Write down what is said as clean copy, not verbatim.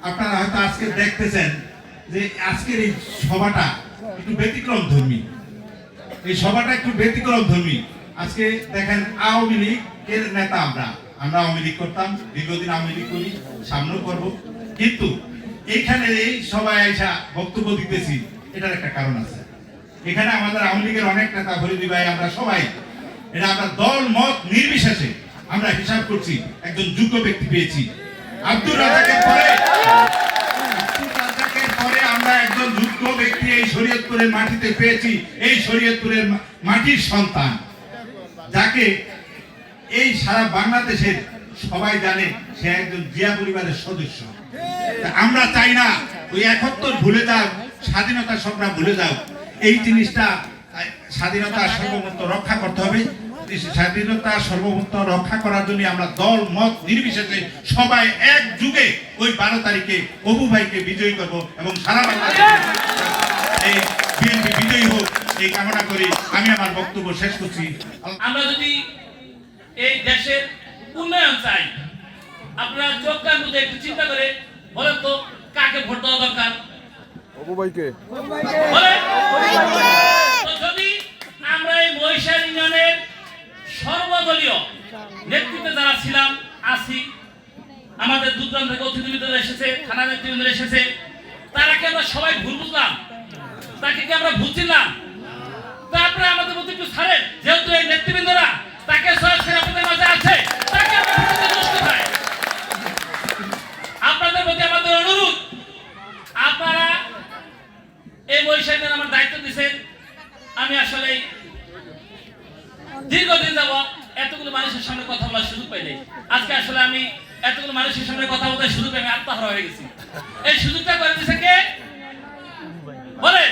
আপনারা হয়তো আজকে দেখতেছেন যে আজকের এই সভাটা একটু ব্যতিক্রম ধর্মী। এই সভাটা একটু ব্যতিক্রম ধর্মী। আজকে দেখেন আওয়ামী লীগের নেতা আমরা আওয়ামী লীগ করতাম, দীর্ঘদিন আওয়ামী লীগ করি, সামনেও করব। কিন্তু এইখানে এই সবাই আইসা বক্তব্য দিতেছি, এটার একটা কারণ আছে। এখানে আমাদের আওয়ামী লীগের অনেক নেতা ফরিদি ভাই, আমরা সবাই এটা আমরা দল মত নির্বিশেষে আমরা হিসাব করছি একজন যোগ্য ব্যক্তি পেয়েছি। আব্দুর রাজ্জাকের পরে আমরা একজন যোগ্য ব্যক্তি এই শরীয়তপুরের মাটিতে পেয়েছি। এই শরীয়তপুরের মাটির সন্তান, যাকে এই সারা বাংলাদেশের সবাই জানে সে একজন জিয়া পরিবারের সদস্য। আমরা চাই না ওই ৭১ ভুলে যাও, স্বাধীনতা সংগ্রাম ভুলে যাও। এই জিনিসটা স্বাধীনতা সর্বভৌমত্ব রক্ষা করতে হবে। স্বাধীনতা সর্বভৌমত্ব রক্ষা করার জন্য আমরা দল মত নির্বিশেষে সবাই এক যুগে ওই 12 তারিখে অপু ভাইকে বিজয়ী করব এবং সারা বাংলাদেশে এই বিএনপি বিজয়ী হোক, এই কামনা করি আমি আমার বক্তব্য শেষ করছি। আমরা যদি এই দেশের উন্নয়ন চাই, আপনারা চোখ কান বুঝে একটু চিন্তা করে বলেন তো কাকে ভোট দেওয়া দরকার? অপু ভাইকে। যদি আমরা এই মহিষার ইউনিয়নের সর্বদলীয় নেতৃত্বে যারা ছিলাম আছি, আমাদের দূরদূরান্ত থেকে অতিথিবৃন্দরা এসেছে, থানা নেতৃবৃন্দরা এসেছে, তারাকে আমরা সবাই ভুল বুঝলাম, তাকে কি আমরা ভুল চিনলাম? তারপরে আমাদের মধ্যে একটু ছাড়েন, যেহেতু এই নেতৃবৃন্দরা তাকে সরাসরি আপনাদের মাঝে আছে, তাকে আমরা নষ্ট হয়। আপনাদের প্রতি আমাদের অনুরোধ, আপনারা এই বৈশাখের আমার দায়িত্ব দিচ্ছেন। আমি আসলে দীর্ঘদিন যাবৎ এতগুলো মানুষের সামনে কথা বলার সুযোগ পাইনি। আজকে আসলে আমি এতগুলো মানুষের সামনে কথা বলার সুযোগ আমি আত্মহারা হয়ে গেছি। এই সুযোগটা করে দিচ্ছে কে বলেন?